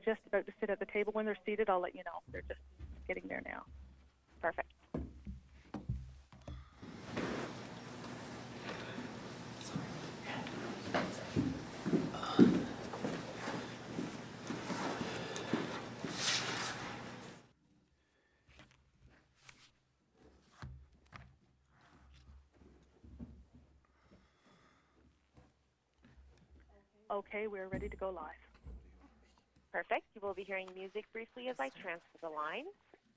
just about to sit at the table. When they're seated, I'll let you know. They're just getting there now. Perfect. Okay, we're ready to go live. Perfect. You will be hearing music briefly as I transfer the line.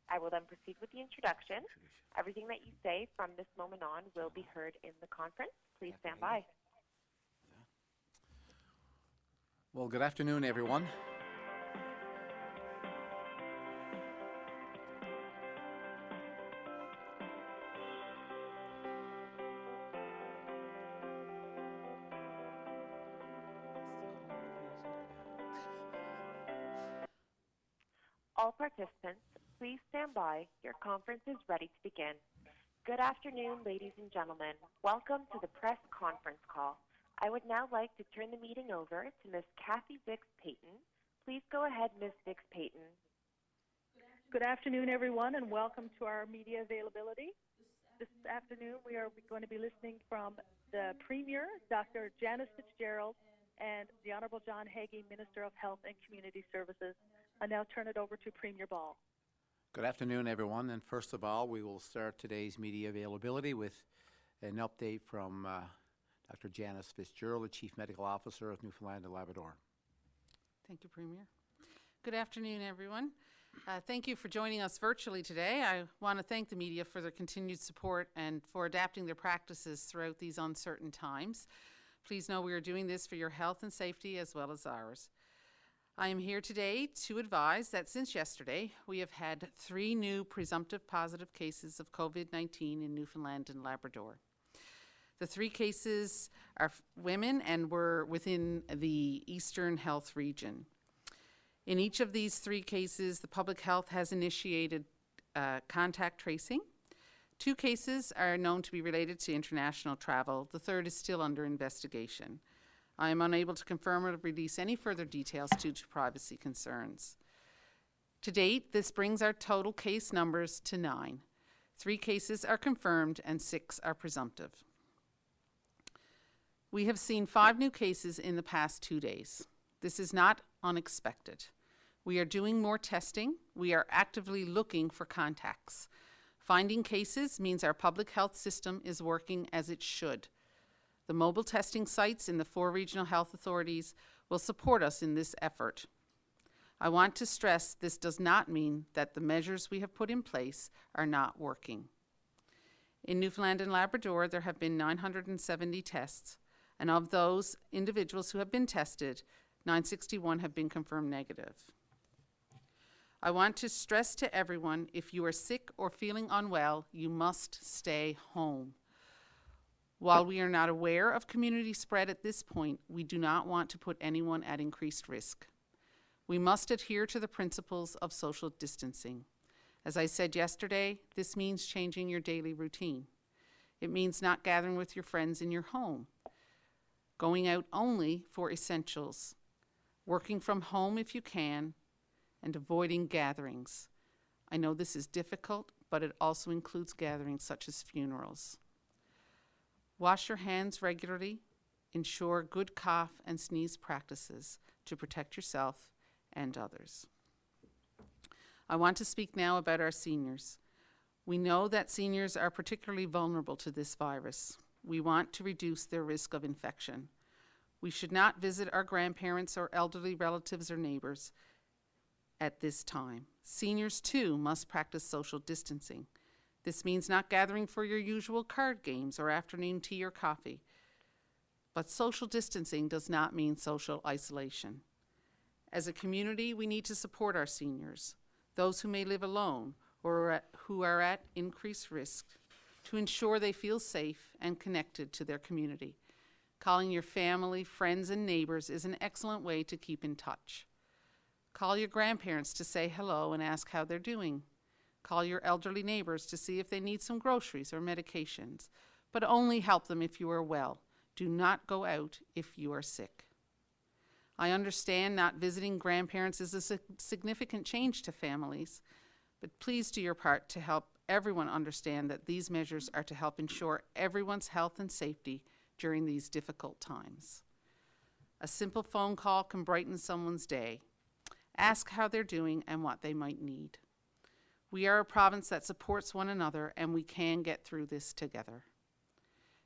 I will then proceed with the introduction. Everything that you say from this moment on will be heard in the conference. Please stand by. Well, good afternoon, everyone. All participants, please stand by. Your conference is ready to begin. Good afternoon, ladies and gentlemen. Welcome to the press conference call. I would now like to turn the meeting over to Ms. Kathy Vix-Payton. Please go ahead, Ms. Vix-Payton. Good afternoon, everyone, and welcome to our media availability. This afternoon, we are going to be listening from the Premier, Dr. Janice Fitzgerald, and the Honourable John Hagee, Minister of Health and Community Services. I now turn it over to Premier Ball. Good afternoon, everyone. And first of all, we will start today's media availability with an update from Dr. Janice Fitzgerald, the Chief Medical Officer of Newfoundland and Labrador. Thank you, Premier. Good afternoon, everyone. Thank you for joining us virtually today. I want to thank the media for their continued support and for adapting their practices throughout these uncertain times. Please know we are doing this for your health and safety as well as ours. I am here today to advise that since yesterday, we have had 3 new presumptive positive cases of COVID-19 in Newfoundland and Labrador. The 3 cases are women and were within the Eastern Health region. In each of these 3 cases, the public health has initiated contact tracing. 2 cases are known to be related to international travel. The 3rd is still under investigation. I am unable to confirm or release any further details due to privacy concerns. To date, this brings our total case numbers to 9. 3 cases are confirmed and 6 are presumptive. We have seen 5 new cases in the past 2 days. This is not unexpected. We are doing more testing. We are actively looking for contacts. Finding cases means our public health system is working as it should. The mobile testing sites in the 4 regional health authorities will support us in this effort. I want to stress this does not mean that the measures we have put in place are not working. In Newfoundland and Labrador, there have been 970 tests, and of those individuals who have been tested, 961 have been confirmed negative. I want to stress to everyone, if you are sick or feeling unwell, you must stay home. While we are not aware of community spread at this point, we do not want to put anyone at increased risk. We must adhere to the principles of social distancing. As I said yesterday, this means changing your daily routine. It means not gathering with your friends in your home, going out only for essentials, working from home if you can, and avoiding gatherings. I know this is difficult, but it also includes gatherings such as funerals. Wash your hands regularly. Ensure good cough and sneeze practices to protect yourself and others. I want to speak now about our seniors. We know that seniors are particularly vulnerable to this virus. We want to reduce their risk of infection. We should not visit our grandparents or elderly relatives or neighbors at this time. Seniors, too, must practice social distancing. This means not gathering for your usual card games or afternoon tea or coffee. But social distancing does not mean social isolation. As a community, we need to support our seniors, those who may live alone or who are at increased risk, to ensure they feel safe and connected to their community. Calling your family, friends, and neighbors is an excellent way to keep in touch. Call your grandparents to say hello and ask how they're doing. Call your elderly neighbors to see if they need some groceries or medications, but only help them if you are well. Do not go out if you are sick. I understand not visiting grandparents is a significant change to families, but please do your part to help everyone understand that these measures are to help ensure everyone's health and safety during these difficult times. A simple phone call can brighten someone's day. Ask how they're doing and what they might need. We are a province that supports one another, and we can get through this together.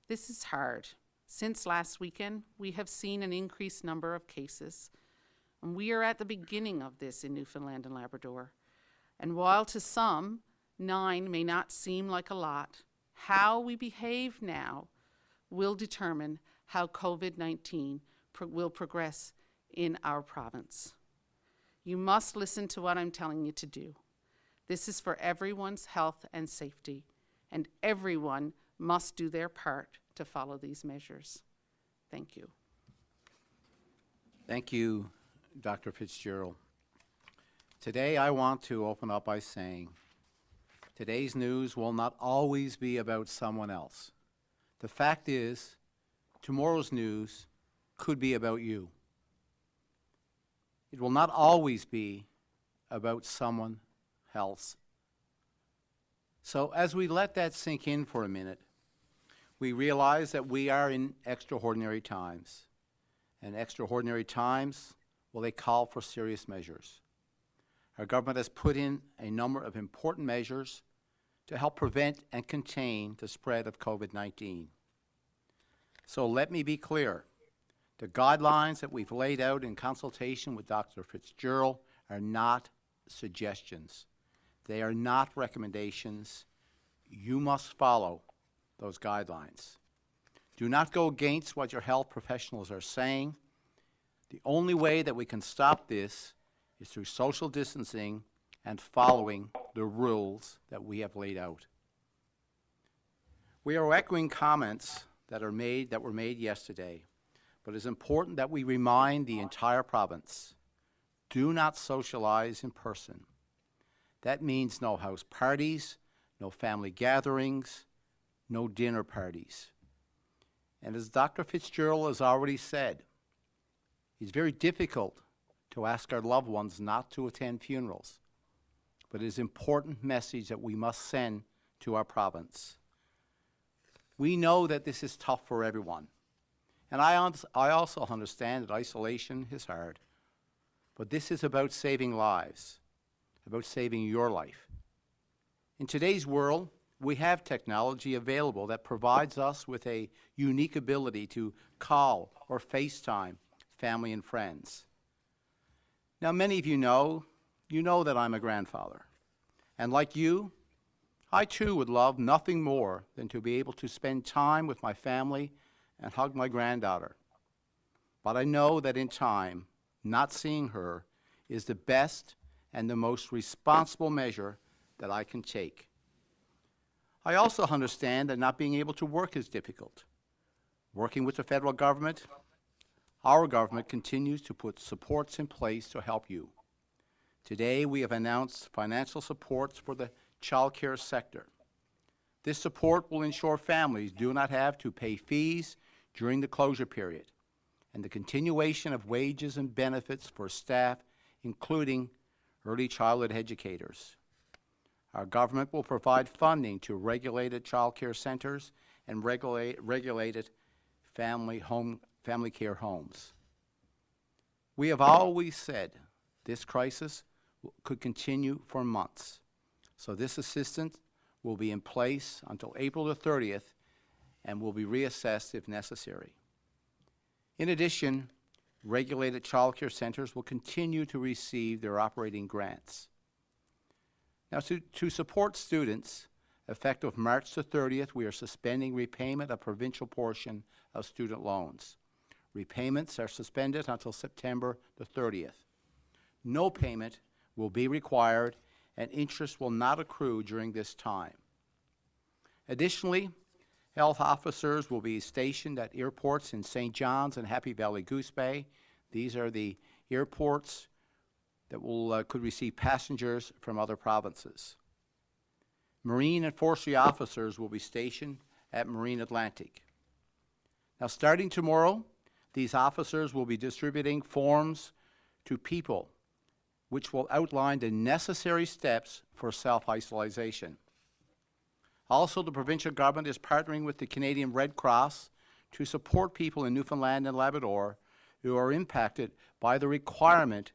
This is hard. Since last weekend, we have seen an increased number of cases, and we are at the beginning of this in Newfoundland and Labrador. And while to some, 9 may not seem like a lot, how we behave now will determine how COVID-19 will progress in our province. You must listen to what I'm telling you to do. This is for everyone's health and safety, and everyone must do their part to follow these measures. Thank you. Thank you, Dr. Fitzgerald. Today I want to open up by saying, today's news will not always be about someone else. The fact is, tomorrow's news could be about you. It will not always be about someone else. So as we let that sink in for a minute, we realize that we are in extraordinary times. And extraordinary times, well, they call for serious measures. Our government has put in a number of important measures to help prevent and contain the spread of COVID-19. So let me be clear. The guidelines that we've laid out in consultation with Dr. Fitzgerald are not suggestions. They are not recommendations. You must follow those guidelines. Do not go against what your health professionals are saying. The only way that we can stop this is through social distancing and following the rules that we have laid out. We are echoing comments that were made yesterday, but it's important that we remind the entire province, do not socialize in person. That means no house parties, no family gatherings, no dinner parties. And as Dr. Fitzgerald has already said, it's very difficult to ask our loved ones not to attend funerals, but it is an important message that we must send to our province. We know that this is tough for everyone, and I also understand that isolation is hard, but this is about saving lives, about saving your life. In today's world, we have technology available that provides us with a unique ability to call or FaceTime family and friends. Now, many of you know that I'm a grandfather. And like you, I too would love nothing more than to be able to spend time with my family and hug my granddaughter. But I know that in time, not seeing her is the best and the most responsible measure that I can take. I also understand that not being able to work is difficult. Working with the federal government, our government continues to put supports in place to help you. Today, we have announced financial supports for the child care sector. This support will ensure families do not have to pay fees during the closure period, and the continuation of wages and benefits for staff, including early childhood educators. Our government will provide funding to regulated child care centers and regulated family care homes. We have always said this crisis could continue for months, so this assistance will be in place until April the 30th and will be reassessed if necessary. In addition, regulated child care centers will continue to receive their operating grants. Now, to support students, effective March the 30th, we are suspending repayment of provincial portion of student loans. Repayments are suspended until September the 30th. No payment will be required, and interest will not accrue during this time. Additionally, health officers will be stationed at airports in St. John's and Happy Valley Goose Bay. These are the airports that could receive passengers from other provinces. Marine and forestry officers will be stationed at Marine Atlantic. Now, starting tomorrow, These officers will be distributing forms to people which will outline the necessary steps for self-isolation. Also, the provincial government is partnering with the Canadian Red Cross to support people in Newfoundland and Labrador who are impacted by the requirement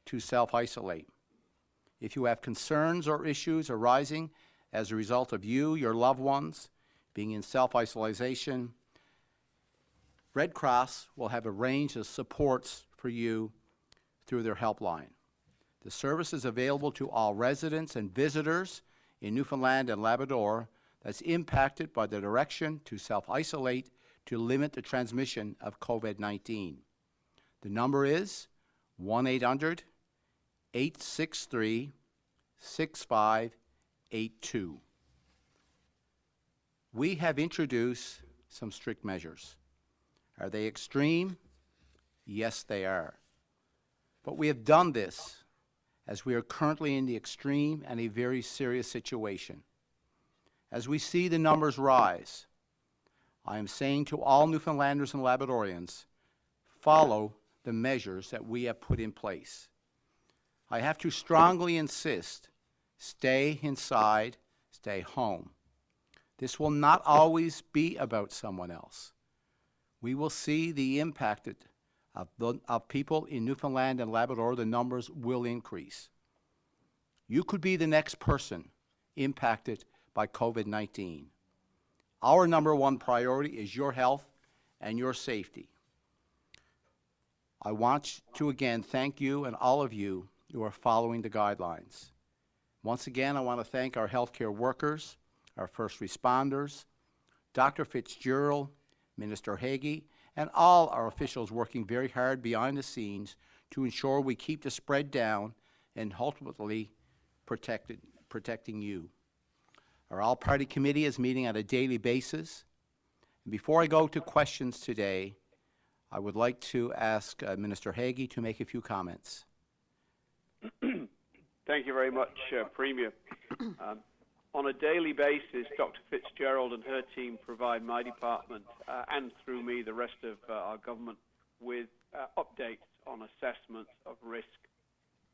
to self-isolate. If you have concerns or issues arising as a result of you, your loved ones, being in self-isolation, Red Cross will have a range of supports for you through their helpline. The service is available to all residents and visitors in Newfoundland and Labrador that's impacted by the direction to self-isolate to limit the transmission of COVID-19. The number is 1-800-863-6582. We have introduced some strict measures. Are they extreme? Yes, they are. But we have done this as we are currently in the extreme and a very serious situation. As we see the numbers rise, I am saying to all Newfoundlanders and Labradorians, follow the measures that we have put in place. I have to strongly insist, stay inside, stay home. This will not always be about someone else. We will see the impact of people in Newfoundland and Labrador. The numbers will increase. You could be the next person impacted by COVID-19. Our number one priority is your health and your safety. I want to again thank you and all of you who are following the guidelines. Once again, I want to thank our healthcare workers, our first responders, Dr. Fitzgerald, Minister Hagee, and all our officials working very hard behind the scenes to ensure we keep the spread down and ultimately protecting you. Our all-party committee is meeting on a daily basis. And before I go to questions today, I would like to ask Minister Hagee to make a few comments. Thank you very much, Premier. On a daily basis, Dr. Fitzgerald and her team provide my department and through me the rest of our government with updates on assessments of risk.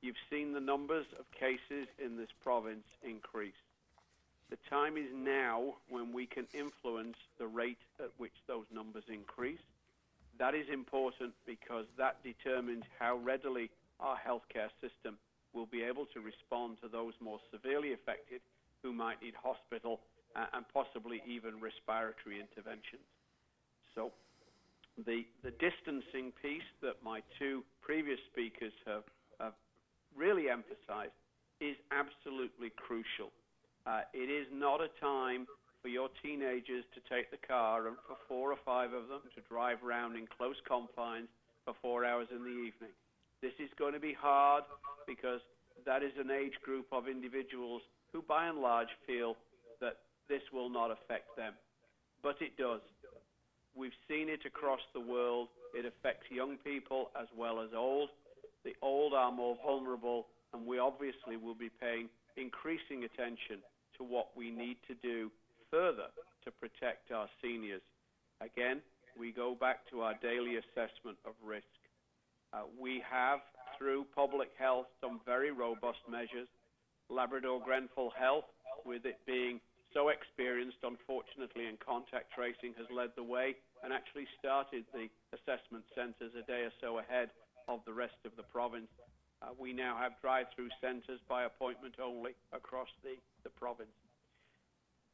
You've seen the numbers of cases in this province increase. The time is now when we can influence the rate at which those numbers increase. That is important because that determines how readily our healthcare system will be able to respond to those more severely affected who might need hospital and possibly even respiratory interventions. So the distancing piece that my two previous speakers have really emphasized is absolutely crucial. It is not a time for your teenagers to take the car and for 4 or 5 of them to drive around in close confines for 4 hours in the evening. This is going to be hard because that is an age group of individuals who by and large feel that this will not affect them. But it does. We've seen it across the world. It affects young people as well as old. The old are more vulnerable, and we obviously will be paying increasing attention to what we need to do further to protect our seniors. Again, we go back to our daily assessment of risk. We have, through public health, some very robust measures. Labrador Grenfell Health, with it being so experienced, unfortunately, in contact tracing, has led the way and actually started the assessment centres a day or so ahead of the rest of the province. We now have drive-through centres by appointment only across the province.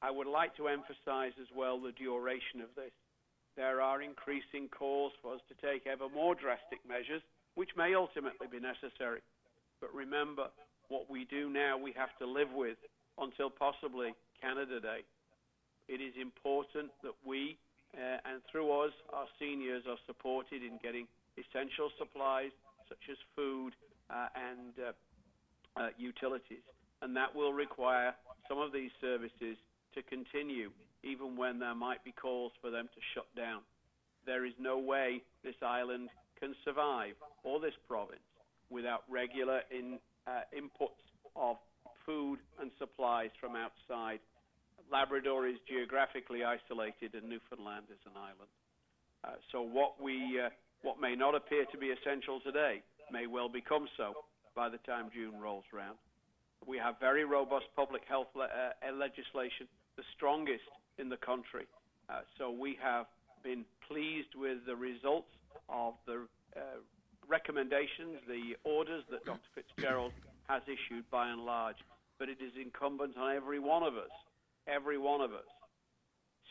I would like to emphasize as well the duration of this. There are increasing calls for us to take ever more drastic measures, which may ultimately be necessary. But remember, what we do now we have to live with until possibly Canada Day. It is important that we, and through us, our seniors are supported in getting essential supplies such as food and utilities. And that will require some of these services to continue even when there might be calls for them to shut down. There is no way this island can survive, or this province, without regular inputs of food and supplies from outside. Labrador is geographically isolated and Newfoundland is an island. So what we What may not appear to be essential today may well become so by the time June rolls round. We have very robust public health legislation, the strongest in the country. So we have been pleased with the results of the recommendations, the orders that Dr. Fitzgerald has issued by and large. But it is incumbent on every one of us,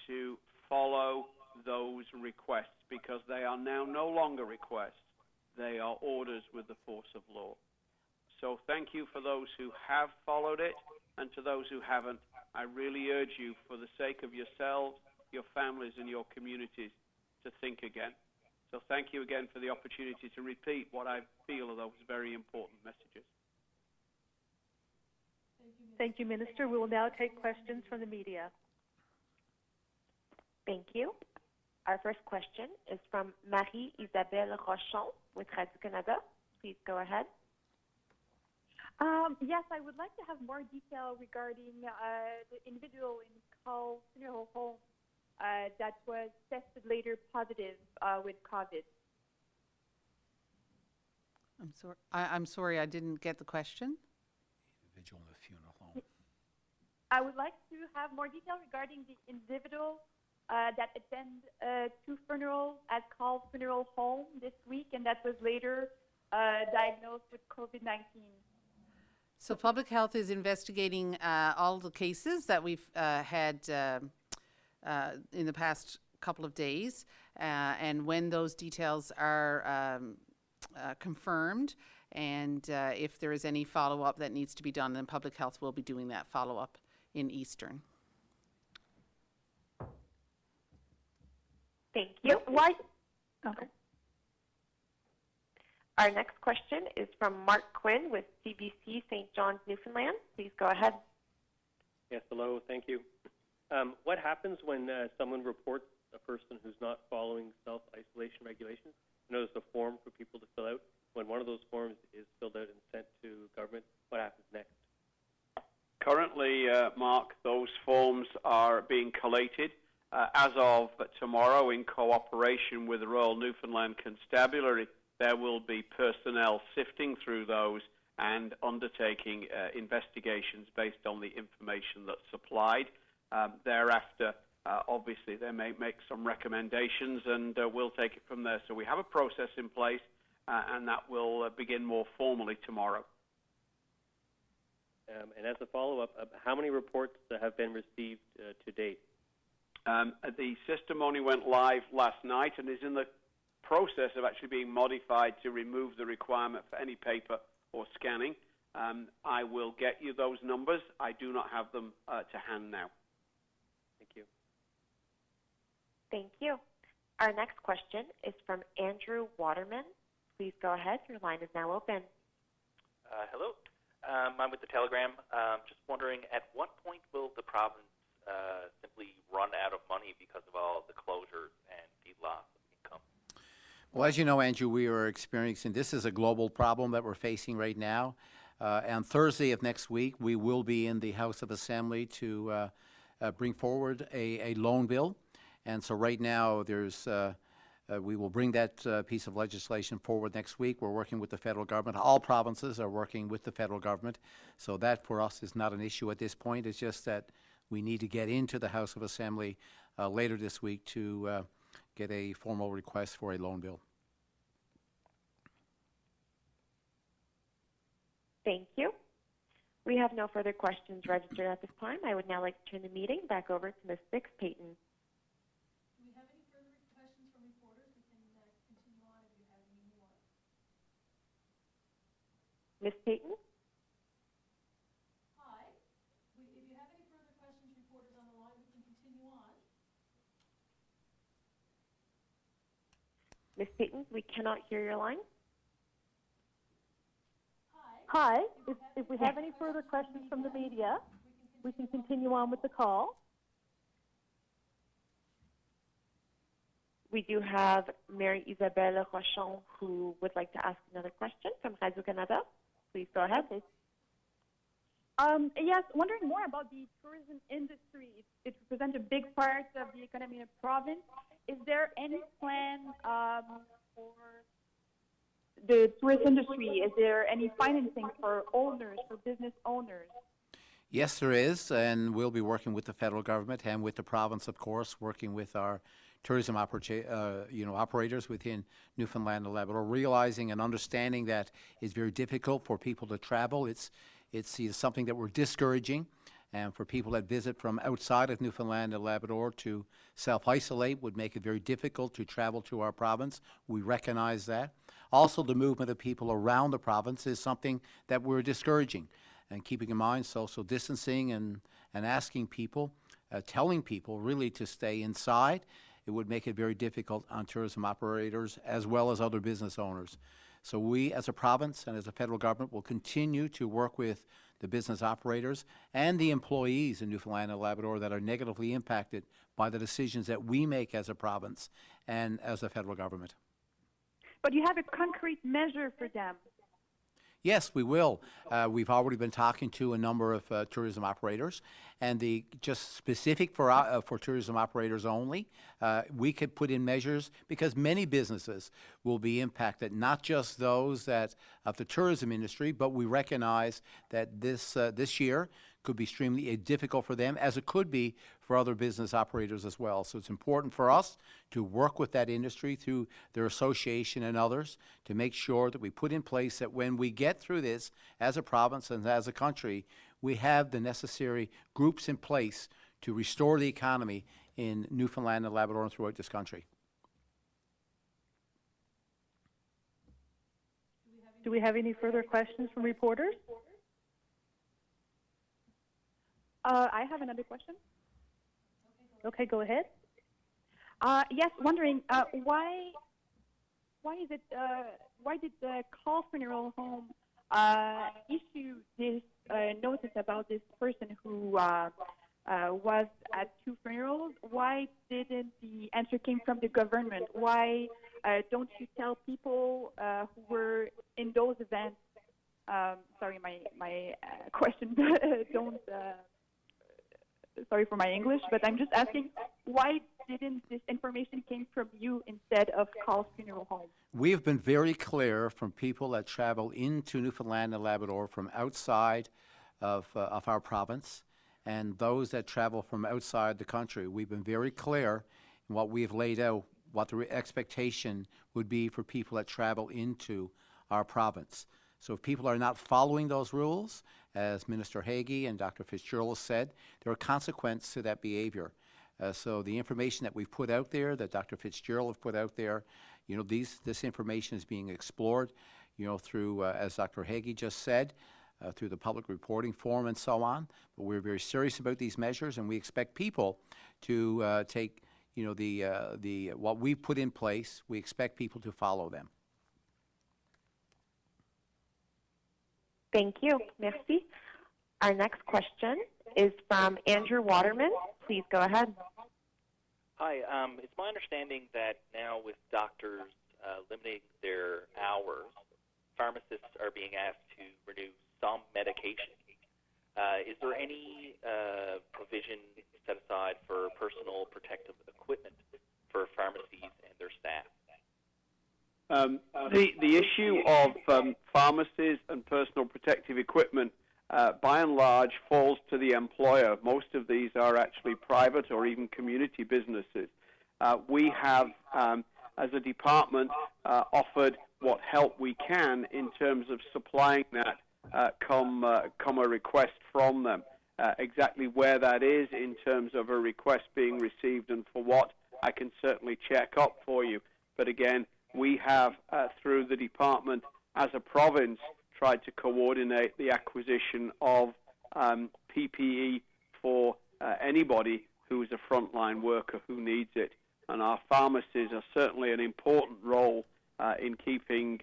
to follow those requests, because they are now no longer requests. They are orders with the force of law. So thank you for those who have followed it, and to those who haven't, I really urge you, for the sake of yourselves, your families, and your communities, to think again. So thank you again for the opportunity to repeat what I feel are those very important messages. Thank you, Minister. We will now take questions from the media. Thank you. Our first question is from Marie-Isabelle Rochon with Radio-Canada. Please go ahead. Yes, I would like to have more detail regarding the individual in Call Funeral Home that was tested later positive with COVID. I'm sorry, I didn't get the question. Individual in the funeral home. I would like to have more detail regarding the individual that attended two funerals at Call Funeral Home this week and that was later diagnosed with COVID-19. So Public Health is investigating all the cases that we've had in the past couple of days, and when those details are confirmed, and if there is any follow-up that needs to be done, then Public Health will be doing that follow-up in Eastern. Thank you. Why? Okay. Our next question is from Mark Quinn with CBC St. John's, Newfoundland. Please go ahead. Yes, hello, thank you. What happens when someone reports a person who's not following self-isolation regulations? I know there's a form for people to fill out. When one of those forms is filled out and sent to government, what happens next? Currently, Mark, those forms are being collated as of tomorrow in cooperation with the Royal Newfoundland Constabulary. There will be personnel sifting through those and undertaking investigations based on the information that's supplied. Thereafter, obviously, they may make some recommendations, and we'll take it from there. So we have a process in place, and that will begin more formally tomorrow. And as a follow-up, how many reports have been received to date? The system only went live last night and is in the process of actually being modified to remove the requirement for any paper or scanning. I will get you those numbers. I do not have them to hand now. Thank you. Thank you. Our next question is from Andrew Waterman. Please go ahead. Your line is now open. Hello. I'm with the Telegram. Just wondering, at what point will the province simply run out of money because of all the closures and the loss of income? Well, as you know, Andrew, we are experiencing, this is a global problem that we're facing right now. On Thursday of next week, we will be in the House of Assembly to bring forward a loan bill. And so right now, there's we will bring that piece of legislation forward next week. We're working with the federal government. All provinces are working with the federal government. So that, for us, is not an issue at this point. It's just that we need to get into the House of Assembly later this week to get a formal request for a loan bill. Thank you. We have no further questions registered at this time. I would now like to turn the meeting back over to Ms. Bix Payton. Do we have any further questions from reporters? We can continue on if you have any more. Ms. Payton? Hi. If you have any further questions, reporters on the line, we can continue on. Ms. Payton, we cannot hear your line. Hi. If we have any further questions from the media, we can continue on with the call. We do have Marie-Isabelle Rochon who would like to ask another question from Radio-Canada. Please go ahead. Okay. Yes, wondering more about the tourism industry. It represents a big part of the economy of the province. Is there any plan for the tourist industry? Is there any financing for owners, for business owners? Yes, there is, and we'll be working with the federal government and with the province, of course, working with our tourism operators within Newfoundland and Labrador, realizing and understanding that it's very difficult for people to travel. It's something that we're discouraging, and for people that visit from outside of Newfoundland and Labrador to self-isolate would make it very difficult to travel to our province. We recognize that. Also, the movement of people around the province is something that we're discouraging. And keeping in mind social distancing and asking people, telling people really to stay inside, it would make it very difficult on tourism operators as well as other business owners. So we as a province and as a federal government will continue to work with the business operators and the employees in Newfoundland and Labrador that are negatively impacted by the decisions that we make as a province and as a federal government. But you have a concrete measure for them. Yes, we will. We've already been talking to a number of tourism operators, and just specific for tourism operators only, we could put in measures because many businesses will be impacted, not just those that of the tourism industry, but we recognize that this year could be extremely difficult for them, as it could be for other business operators as well. So it's important for us to work with that industry through their association and others to make sure that we put in place that when we get through this as a province and as a country, we have the necessary groups in place to restore the economy in Newfoundland and Labrador and throughout this country. Do we have any further questions from reporters? I have another question. Okay, go ahead. Yes, wondering why did the Call Funeral Home issue this notice about this person who was at 2 funerals? Why didn't the answer came from the government? Why don't you tell people who were in those events? Sorry, my question don't. Sorry for my English, but I'm just asking, why didn't this information came from you instead of Call Funeral Home? We have been very clear from people that travel into Newfoundland and Labrador from outside of our province and those that travel from outside the country. We've been very clear in what we have laid out, what the expectation would be for people that travel into our province. So if people are not following those rules, as Minister Hagee and Dr. Fitzgerald said, there are consequences to that behavior. So the information that we've put out there, that Dr. Fitzgerald have put out there, this information is being explored, through, as Dr. Hagee just said, through the public reporting forum and so on. But we're very serious about these measures, and we expect people to take, what we put in place. We expect people to follow them. Thank you. Merci. Our next question is from Andrew Waterman. Please go ahead. Hi. It's my understanding that now with doctors limiting their hours, pharmacists are being asked to renew some medication. Is there any provision set aside for personal protective equipment for pharmacies and their staff? The issue of pharmacies and personal protective equipment, by and large, falls to the employer. Most of these are actually private or even community businesses. We have, as a department, offered what help we can in terms of supplying that come a request from them. Exactly where that is in terms of a request being received and for what, I can certainly check up for you. But again, we have, through the department, as a province, tried to coordinate the acquisition of PPE for anybody who is a frontline worker who needs it. And our pharmacies are certainly an important role in keeping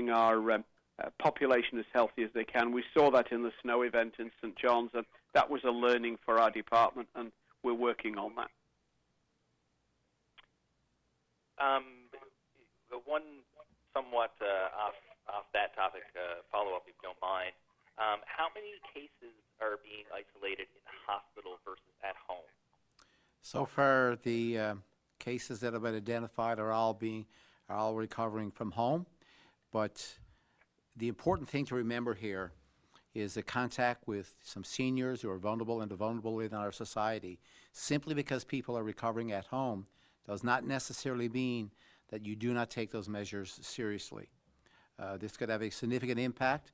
our population as healthy as they can. We saw that in the snow event in St. John's, and that was a learning for our department, and we're working on that. One somewhat off that topic, follow-up if you don't mind. How many cases are being isolated in hospital versus at home? So far, the cases that have been identified are are all recovering from home. But the important thing to remember here is the contact with some seniors who are vulnerable and vulnerable in our society. Simply because people are recovering at home does not necessarily mean that you do not take those measures seriously. This could have a significant impact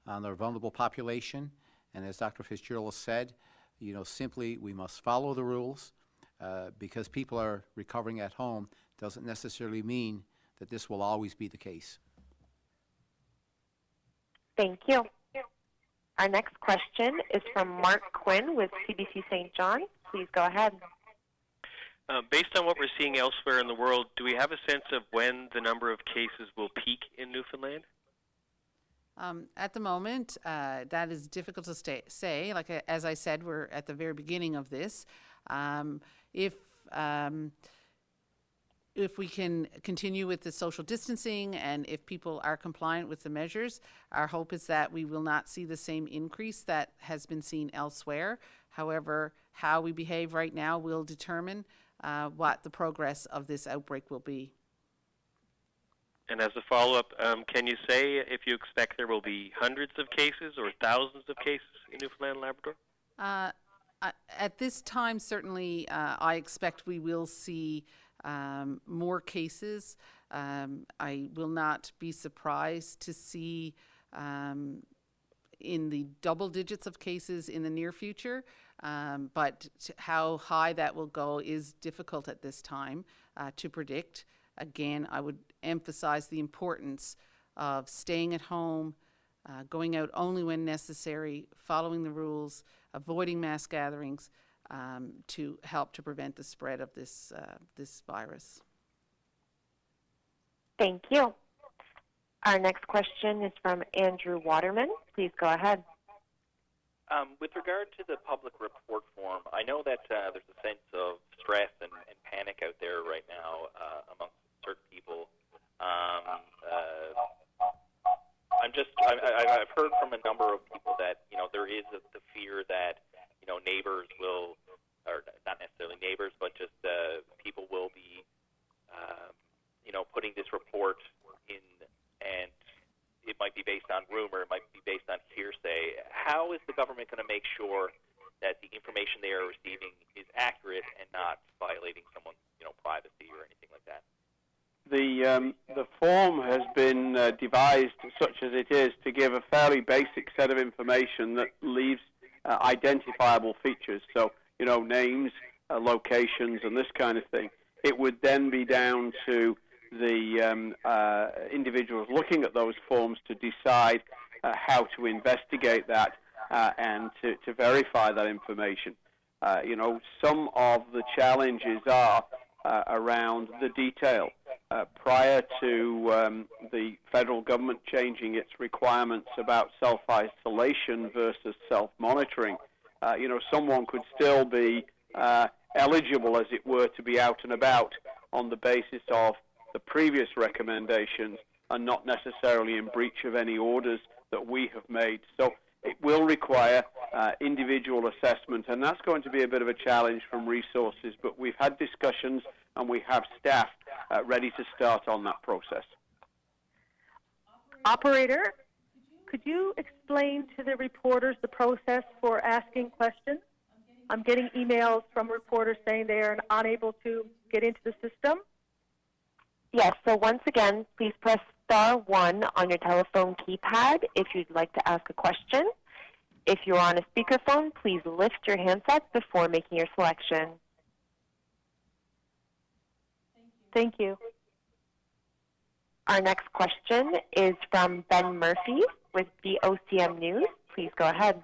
on our vulnerable population, and as Dr. Fitzgerald said, simply we must follow the rules. Because people are recovering at home doesn't necessarily mean that this will always be the case. Thank you. Our next question is from Mark Quinn with CBC St. John. Please go ahead. Based on what we're seeing elsewhere in the world, do we have a sense of when the number of cases will peak in Newfoundland? At the moment, that is difficult to say. Like as I said, we're at the very beginning of this. If we can continue with the social distancing and if people are compliant with the measures, our hope is that we will not see the same increase that has been seen elsewhere. However, how we behave right now will determine what the progress of this outbreak will be. And as a follow-up, can you say if you expect there will be hundreds of cases or thousands of cases in Newfoundland and Labrador? At this time, certainly, I expect we will see more cases. I will not be surprised to see in the double digits of cases in the near future, but how high that will go is difficult at this time to predict. Again, I would emphasize the importance of staying at home, going out only when necessary, following the rules, avoiding mass gatherings to help to prevent the spread of this virus. Thank you. Our next question is from Andrew Waterman. Please go ahead. With regard to the public report form, I know that there's a sense of stress and panic out there right now amongst certain people. I've heard from a number of people that there is the fear that neighbors will, or not necessarily neighbors, but just people will be putting this report in, and it might be based on rumor, it might be based on hearsay. How is the government going to make sure that the information they are receiving is accurate and not violating someone's privacy or anything like that? The form has been devised, such as it is, to give a fairly basic set of information that leaves identifiable features. So, names, locations, and this kind of thing. It would then be down to the individuals looking at those forms to decide how to investigate that and to verify that information. Some of the challenges are around the detail. Prior to the federal government changing its requirements about self-isolation versus self-monitoring, someone could still be eligible, as it were, to be out and about on the basis of the previous recommendations and not necessarily in breach of any orders that we have made. So it will require individual assessment, and that's going to be a bit of a challenge from resources, but we've had discussions and we have staff ready to start on that process. Operator, could you explain to the reporters the process for asking questions? I'm getting emails from reporters saying they are unable to get into the system. Yes, so once again, please press *1 on your telephone keypad if you'd like to ask a question. If you're on a speakerphone, please lift your handset before making your selection. Thank you. Our next question is from Ben Murphy with BOCM News. Please go ahead.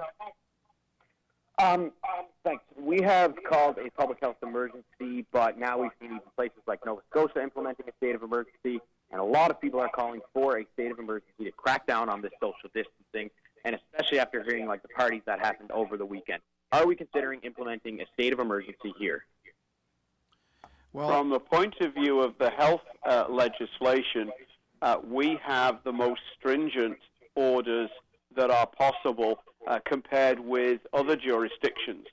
Thanks. We have called a public health emergency, but now we've seen even places like Nova Scotia implementing a state of emergency, and a lot of people are calling for a state of emergency to crack down on this social distancing, and especially after hearing like the parties that happened over the weekend. Are we considering implementing a state of emergency here? Well, from the point of view of the health legislation, we have the most stringent orders that are possible compared with other jurisdictions.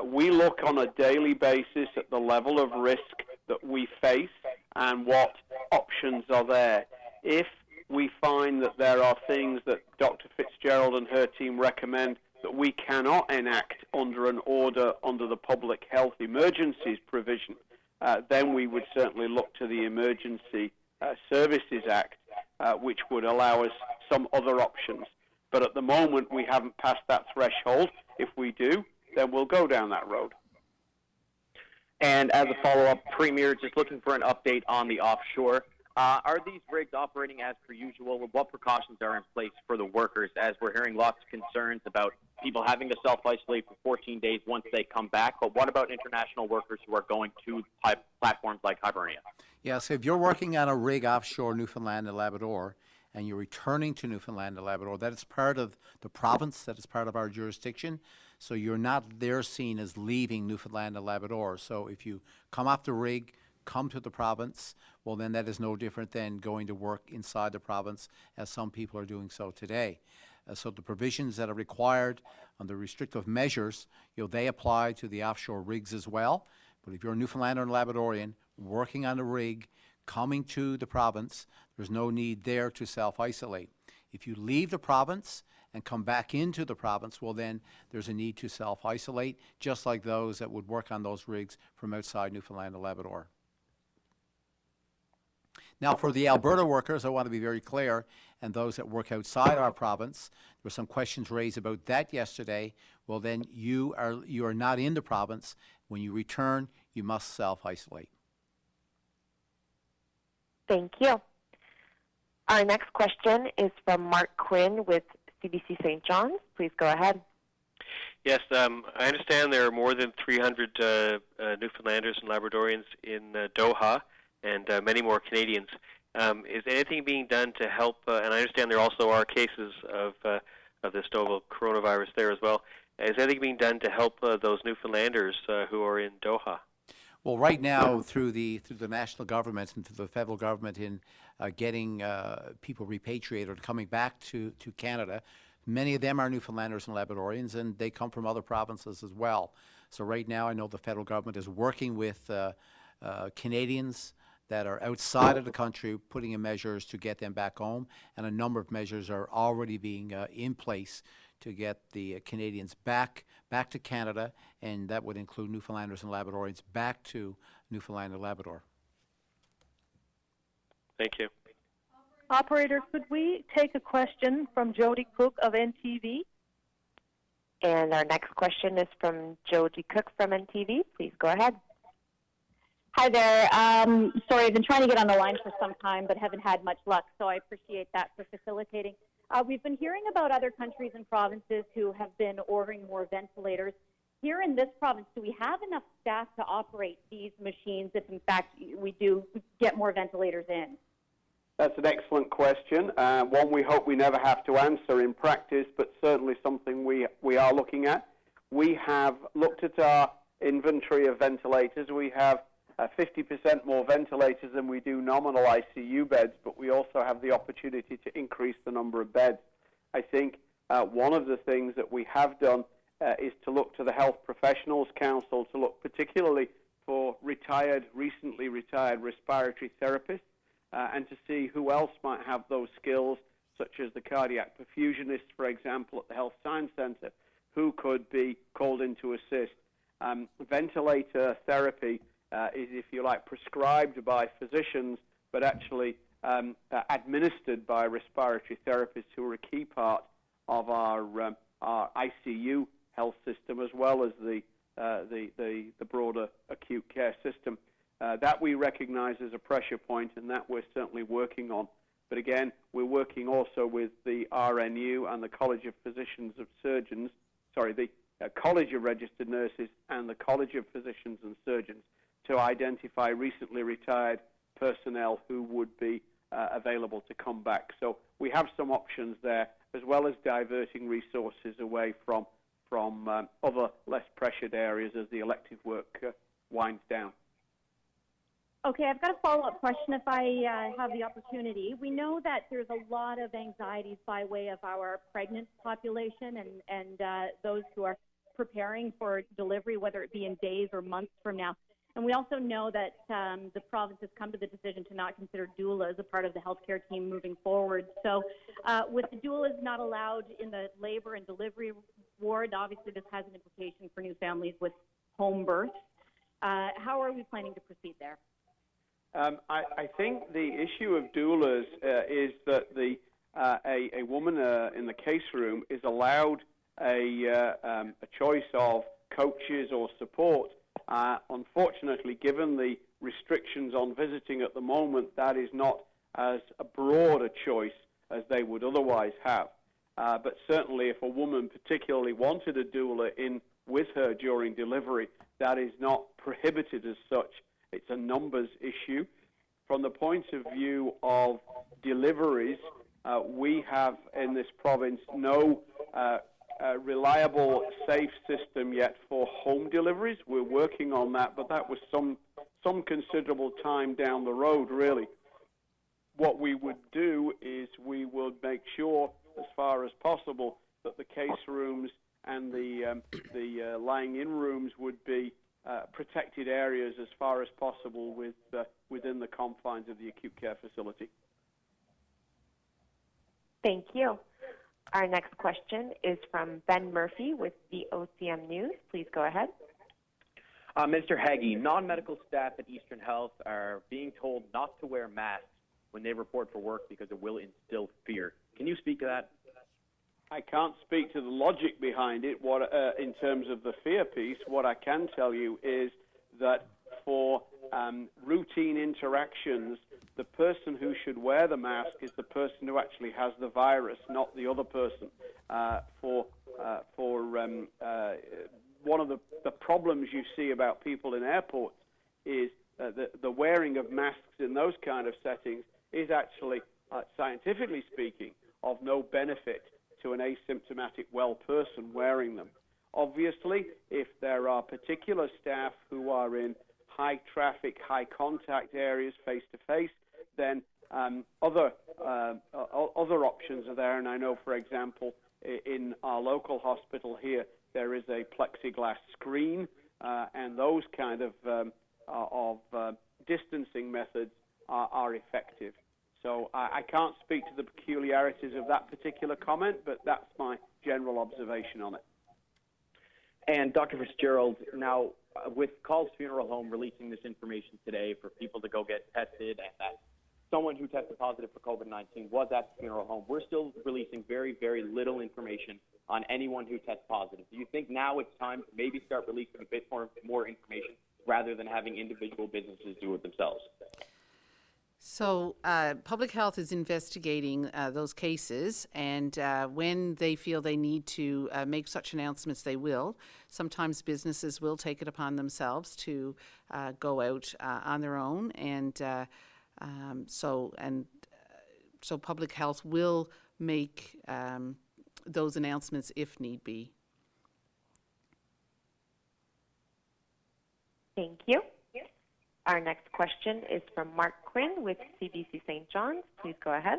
We look on a daily basis at the level of risk that we face and what options options are there. If we find that there are things that Dr. Fitzgerald and her team recommend that we cannot enact under an order under the Public Health Emergencies provision, then we would certainly look to the Emergency Services Act, which would allow us some other options. But at the moment, we haven't passed that threshold. If we do, then we'll go down that road. And as a follow-up, Premier, just looking for an update on the offshore. Are these rigs operating as per usual? What precautions are in place for the workers, as we're hearing lots of concerns about people having to self-isolate for 14 days once they come back? But what about international workers who are going to platforms like Hibernia? Yeah, so if you're working on a rig offshore Newfoundland and Labrador, and you're returning to Newfoundland and Labrador, that is part of the province, that is part of our jurisdiction. So you're not there seen as leaving Newfoundland and Labrador. So if you come off the rig, come to the province, well, then that is no different than going to work inside the province, as some people are doing so today. So the provisions that are required on the restrictive measures, they apply to the offshore rigs as well. But if you're a Newfoundlander and Labradorian working on a rig, coming to the province, there's no need there to self-isolate. If you leave the province and come back into the province, well, then there's a need to self-isolate, just like those that would work on those rigs from outside Newfoundland and Labrador. Now, for the Alberta workers, I want to be very clear, and those that work outside our province, there were some questions raised about that yesterday. Well, then you are not in the province. When you return, you must self-isolate. Thank you. Our next question is from Mark Quinn with CBC St. John's. Please go ahead. Yes, I understand there are more than 300 Newfoundlanders and Labradorians in Doha, and many more Canadians. Is anything being done to help? And I understand there also are cases of this novel coronavirus there as well. Is anything being done to help those Newfoundlanders who are in Doha? Well, right now, through the national government and through the federal government in getting people repatriated or coming back to Canada, many of them are Newfoundlanders and Labradorians, and they come from other provinces as well. So right now, I know the federal government is working with Canadians that are outside of the country, putting in measures to get them back home, and a number of measures are already being in place to get the Canadians back to Canada, and that would include Newfoundlanders and Labradorians back to Newfoundland and Labrador. Thank you. Operator, could we take a question from Jody Cook of NTV? And our next question is from Jody Cook from NTV. Please go ahead. Hi there. Sorry, I've been trying to get on the line for some time, but haven't had much luck, so I appreciate that for facilitating. We've been hearing about other countries and provinces who have been ordering more ventilators. Here in this province, do we have enough staff to operate these machines if, in fact, we do get more ventilators in? That's an excellent question, one we hope we never have to answer in practice, but certainly something we are looking at. We have looked at our inventory of ventilators. We have 50% more ventilators than we do nominal ICU beds, but we also have the opportunity to increase the number of beds. I think one of the things that we have done is to look to the Health Professionals Council to look particularly for recently retired respiratory therapists and to see who else might have those skills, such as the cardiac perfusionist, for example, at the Health Science Centre, who could be called in to assist. Ventilator therapy is, if you like, prescribed by physicians, but actually administered by respiratory therapists who are a key part of our ICU health system, as well as the broader acute care system. That we recognize as a pressure point, and that we're certainly working on. But again, we're working also with the RNU and the College of Physicians of Surgeons, the College of Registered Nurses and the College of Physicians and Surgeons, to identify recently retired personnel who would be available to come back. So we have some options there, as well as diverting resources away from other less pressured areas as the elective work winds down. Okay, I've got a follow-up question if I have the opportunity. We know that there's a lot of anxieties by way of our pregnant population and those who are preparing for delivery, whether it be in days or months from now. And we also know that the province has come to the decision to not consider doula as a part of the healthcare team moving forward. So with the doulas not allowed in the labor and delivery ward, obviously this has an implication for new families with home births. How are we planning to proceed there? I think the issue of doulas is that a woman in the case room is allowed a choice of coaches or support. Unfortunately, given the restrictions on visiting at the moment, that is not as broad a choice as they would otherwise have. But certainly if a woman particularly wanted a doula in with her during delivery, that is not prohibited as such. It's a numbers issue. From the point of view of deliveries, we have in this province no reliable, safe system yet for home deliveries. We're working on that, but that was some considerable time down the road, really. What we would do is we would make sure, as far as possible, that the case rooms and the lying-in rooms would be protected areas as far as possible within the confines of the acute care facility. Thank you. Our next question is from Ben Murphy with the OCM News. Please go ahead. Mr. Haggie, non-medical staff at Eastern Health are being told not to wear masks when they report for work because it will instill fear. Can you speak to that? I can't speak to the logic behind it. In terms of the fear piece, what I can tell you is that for routine interactions, the person who should wear the mask is the person who actually has the virus, not the other person. One of the problems you see about people in airports is the wearing of masks in those kind of settings is actually, scientifically speaking, of no benefit to an asymptomatic well person wearing them. Obviously, if there are particular staff who are in high traffic, high contact areas face-to-face, then other options are there. And I know, for example, in our local hospital here, there is a plexiglass screen, and those kind of distancing methods are effective. So I can't speak to the peculiarities of that particular comment, but that's my general observation on it. And Dr. Fitzgerald, now with Call's Funeral Home releasing this information today for people to go get tested, and that someone who tested positive for COVID-19 was at the funeral home, we're still releasing very, very little information on anyone who tests positive. Do you think now it's time to maybe start releasing a bit more information rather than having individual businesses do it themselves? So public health is investigating those cases, and when they feel they need to make such announcements, they will. Sometimes businesses will take it upon themselves to go out on their own, and so public health will make those announcements if need be. Thank you. Our next question is from Mark Quinn with CBC St. John's. Please go ahead.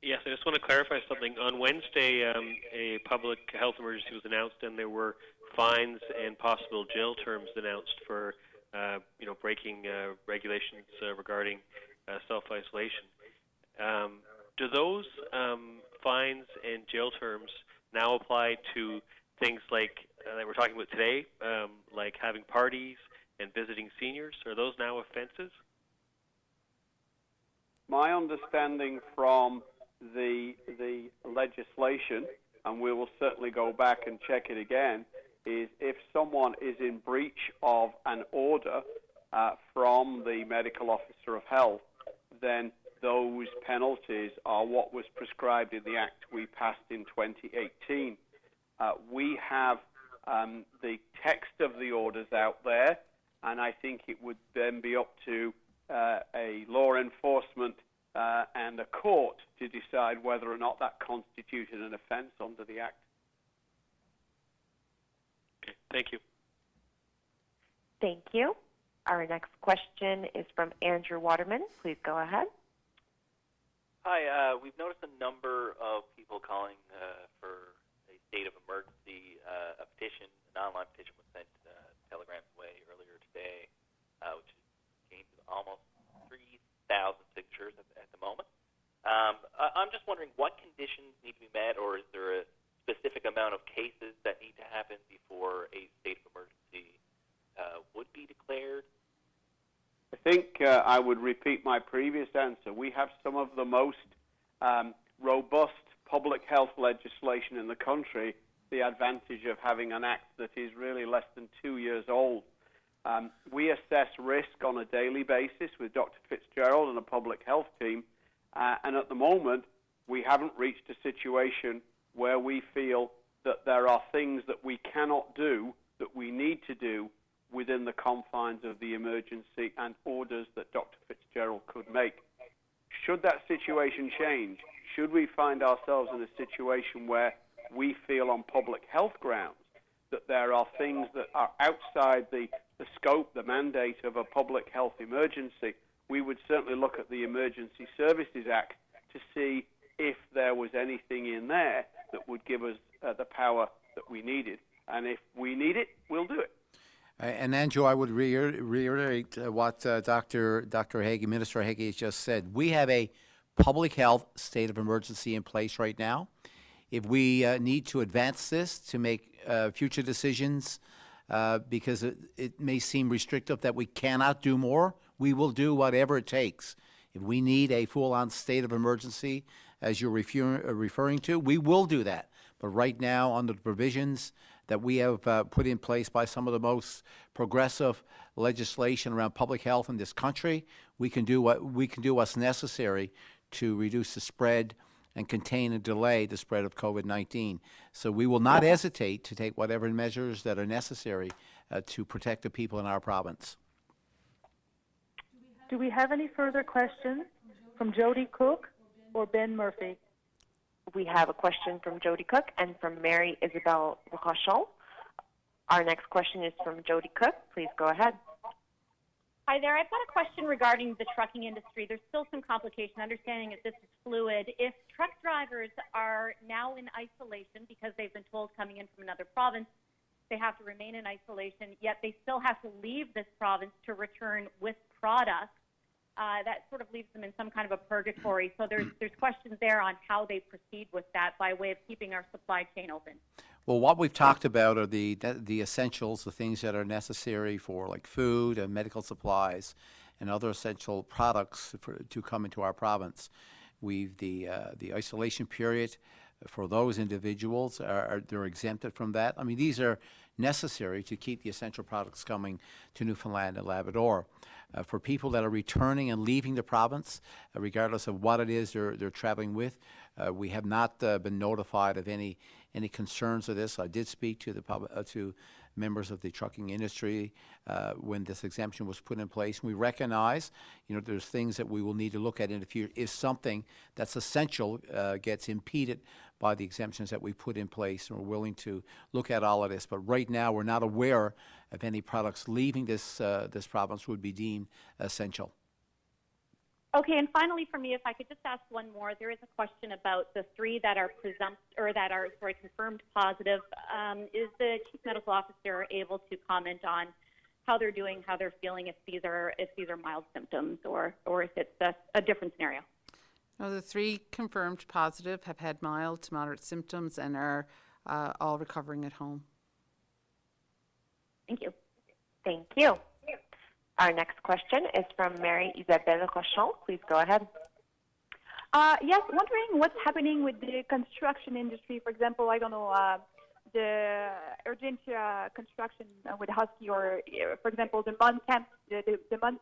Yes, I just want to clarify something. On Wednesday, a public health emergency was announced, and there were fines and possible jail terms announced for, breaking regulations regarding self-isolation. Do those fines and jail terms now apply to things like that we're talking about today, like having parties and visiting seniors? Are those now offenses? My understanding from the legislation, and we will certainly go back and check it again, is if someone is in breach of an order from the medical officer of health, then those penalties are what was prescribed in the act we passed in 2018. We have the text of the orders out there, and I think it would then be up to a law enforcement and a court to decide whether or not that constituted an offence under the Act. Okay, thank you. Thank you. Our next question is from Andrew Waterman. Please go ahead. Hi, we've noticed a number of people calling for a state of emergency. A petition, an online petition was sent telegrams away earlier today. which is gained almost 3,000 signatures at the moment. I'm just wondering what conditions need to be met, or is there a specific amount of cases that need to happen before a state of emergency would be declared? I think I would repeat my previous answer. We have some of the most robust public health legislation in the country, the advantage of having an act that is really less than 2 years old. We assess risk on a daily basis with Dr. Fitzgerald and a public health team, and at the moment, we haven't reached a situation where we feel that there are things that we cannot do that we need to do within the confines of the emergency and orders that Dr. Fitzgerald could make. Should that situation change, should we find ourselves in a situation where we feel on public health grounds that there are things that are outside the scope, the mandate of a public health emergency, we would certainly look at the Emergency Services Act to see if there was anything in there that would give us the power that we needed. And if we need it, we'll do it. And Andrew, I would reiterate what Dr. Hagee, Minister Hagee has just said. We have a public health state of emergency in place right now. If we need to advance this to make future decisions, because it may seem restrictive that we cannot do more, we will do whatever it takes. If we need a full-on state of emergency, as you're referring to, we will do that. But right now, under the provisions that we have put in place by some of the most progressive legislation around public health in this country, we can do what's necessary to reduce the spread and contain and delay the spread of COVID-19. So we will not hesitate to take whatever measures that are necessary to protect the people in our province. Do we have any further questions from Jody Cook or Ben Murphy? We have a question from Jody Cook and from Mary Isabel Rochon. Our next question is from Jody Cook. Please go ahead. Hi there. I've got a question regarding the trucking industry. There's still some complication, understanding that this is fluid. If truck drivers are now in isolation because they've been told coming in from another province they have to remain in isolation, yet they still have to leave this province to return with product, that sort of leaves them in some kind of a purgatory. So there's questions there on how they proceed with that by way of keeping our supply chain open. Well, what we've talked about are the essentials, the things that are necessary for like food and medical supplies and other essential products to come into our province. We've the isolation period for those individuals they're exempted from that. I mean, these are necessary to keep the essential products coming to Newfoundland and Labrador. For people that are returning and leaving the province, regardless of what it is they're traveling with, we have not been notified of any concerns of this. I did speak to to members of the trucking industry when this exemption was put in place. And we recognize, there's things that we will need to look at in the future if something that's essential gets impeded by the exemptions that we put in place, and we're willing to look at all of this. But right now, we're not aware of any products leaving this province would be deemed essential. Okay, and finally for me, if I could just ask one more, there is a question about the 3 that are confirmed positive. Is the Chief Medical Officer able to comment on how they're doing, how they're feeling, if these are mild symptoms, or if it's a different scenario? No, the 3 confirmed positive have had mild to moderate symptoms and are all recovering at home. Thank you. Thank you. Our next question is from Mary Isabelle Rochon. Please go ahead. Yes, wondering what's happening with the construction industry. For example, I don't know, the Urgentia construction with Husky, or for example, the Mont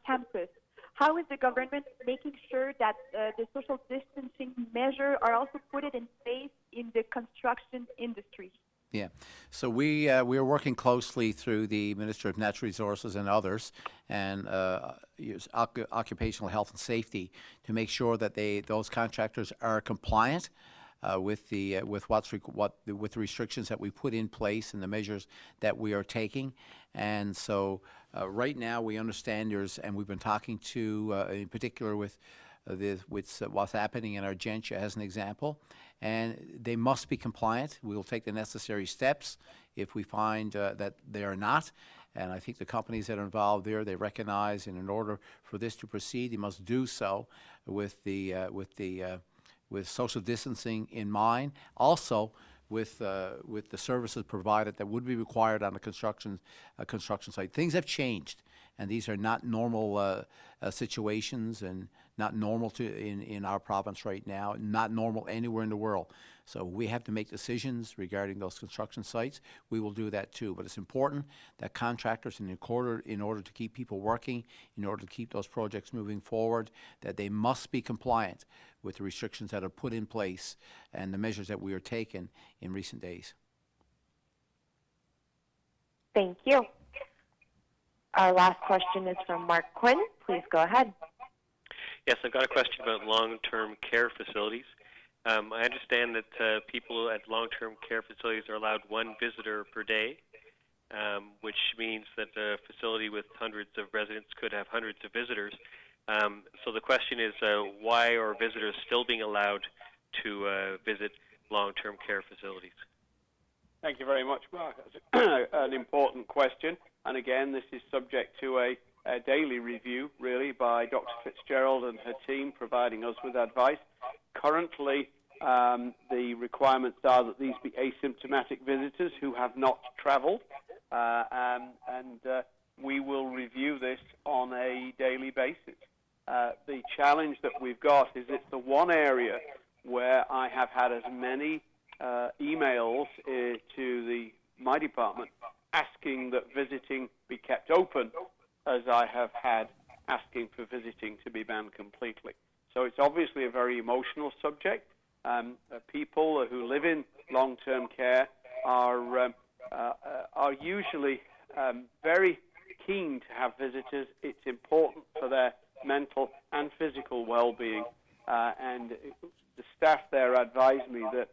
campus. How is the government making sure that the social distancing measures are also put in place in the construction industry? Yeah, so we are working closely through the Minister of Natural Resources and others, and occupational health and safety, to make sure that those contractors are compliant with the restrictions that we put in place and the measures that we are taking. And so right now we understand and we've been talking to in particular with what's happening in Urgentia as an example, and they must be compliant. We will take the necessary steps if we find that they are not, And I think the companies that are involved there, they recognize, and in order for this to proceed, they must do so with with social distancing in mind. Also, with the services provided that would be required on a construction site. Things have changed, and these are not normal situations, and not normal in our province right now, not normal anywhere in the world. So we have to make decisions regarding those construction sites. We will do that too. But it's important that contractors, in order to keep people working, in order to keep those projects moving forward, that they must be compliant with the restrictions that are put in place and the measures that we are taking in recent days. Thank you. Our last question is from Mark Quinn. Please go ahead. Yes, I've got a question about long-term care facilities. I understand that people at long-term care facilities are allowed one visitor per day, which means that a facility with hundreds of residents could have hundreds of visitors. So the question is, why are visitors still being allowed to visit long-term care facilities? Thank you very much, Mark. That's an important question. And again, this is subject to a daily review, really, by Dr. Fitzgerald and her team, providing us with advice. Currently, the requirements are that these be asymptomatic visitors who have not traveled, and we will review this on a daily basis. The challenge that we've got is it's the one area where I have had as many emails to my department asking that visiting be kept open as I have had asking for visiting to be banned completely. So it's obviously a very emotional subject. People who live in long-term care are usually very keen to have visitors. It's important for their mental and physical well-being, and the staff there advise me that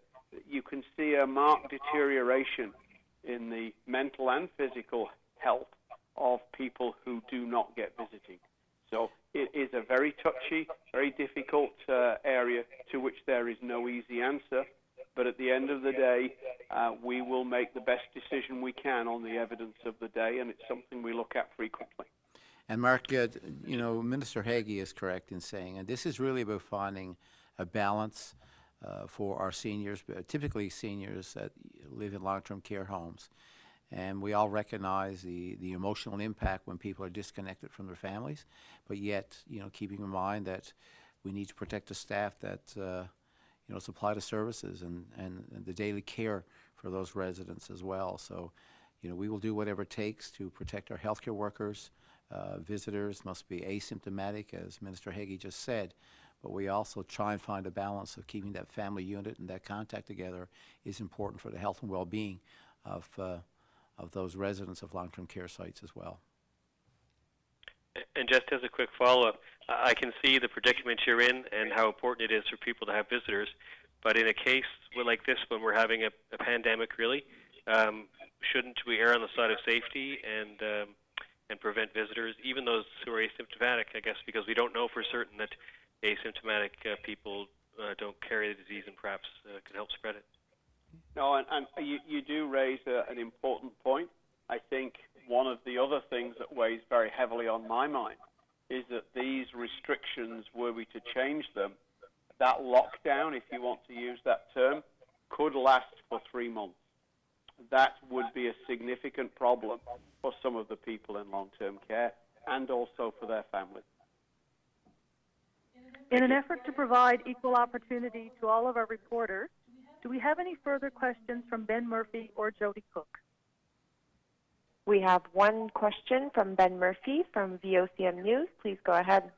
you can see a marked deterioration in the mental and physical health of people who do not get visiting. So it is a very touchy, very difficult area to which there is no easy answer. But at the end of the day, we will make the best decision we can on the evidence of the day, and it's something we look at frequently. And Mark, Minister Hagee is correct in saying, and this is really about finding a balance for our seniors, typically seniors that live in long-term care homes. And we all recognize the emotional impact when people are disconnected from their families, but yet, keeping in mind that we need to protect the staff that, supply the services and the daily care for those residents as well. So, we will do whatever it takes to protect our healthcare workers. Visitors must be asymptomatic, as Minister Hagee just said, but we also try and find a balance of keeping that family unit and that contact together is important for the health and well-being of those residents of long-term care sites as well. And just as a quick follow-up, I can see the predicament you're in and how important it is for people to have visitors, but in a case like this, when we're having a pandemic, really, shouldn't we err on the side of safety and prevent visitors, even those who are asymptomatic, I guess, because we don't know for certain that asymptomatic people don't carry the disease and perhaps can help spread it. No, and you do raise an important point. I think one of the other things that weighs very heavily on my mind is that these restrictions, were we to change them, that lockdown, if you want to use that term, could last for 3 months. That would be a significant problem for some of the people in long-term care and also for their families. In an effort to provide equal opportunity to all of our reporters, do we have any further questions from Ben Murphy or Jody Cook? We have one question from Ben Murphy from VOCM News. Please go ahead.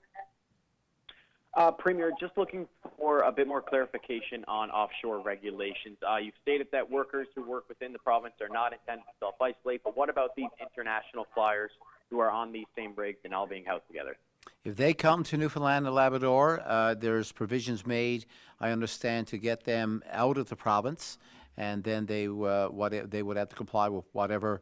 Premier, just looking for a bit more clarification on offshore regulations. You've stated that workers who work within the province are not intended to self-isolate, but what about these international flyers who are on these same rigs and all being housed together? If they come to Newfoundland and Labrador, there's provisions made, I understand, to get them out of the province, and then they would have to comply with whatever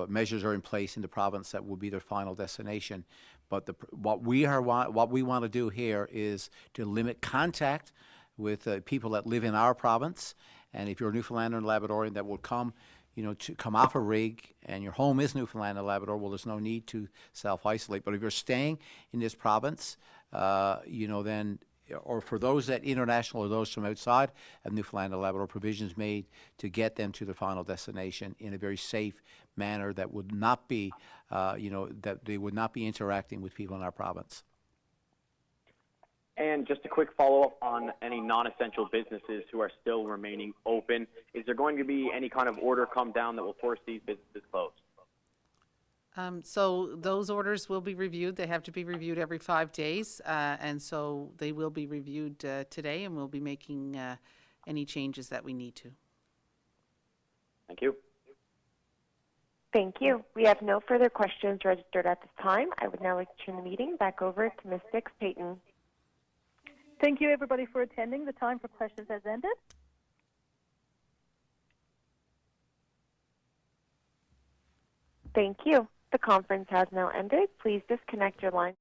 measures are in place in the province that will be their final destination. But what we want to do here is to limit contact with people that live in our province. And if you're a Newfoundlander and Labradorian that will come, to come off a rig and your home is Newfoundland and Labrador, well, there's no need to self-isolate. But if you're staying in this province, then, or for those that international or those from outside of Newfoundland and Labrador, provisions made to get them to their final destination in a very safe manner that would not be, that they would not be interacting with people in our province. And just a quick follow-up on any non-essential businesses who are still remaining open. Is there going to be any kind of order come down that will force these businesses closed? So those orders will be reviewed. They have to be reviewed every 5 days, and so they will be reviewed today, and we'll be making any changes that we need to. Thank you. Thank you. We have no further questions registered at this time. I would now like to turn the meeting back over to Ms. Dix-Payton. Thank you, everybody, for attending. The time for questions has ended. Thank you. The conference has now ended. Please disconnect your line.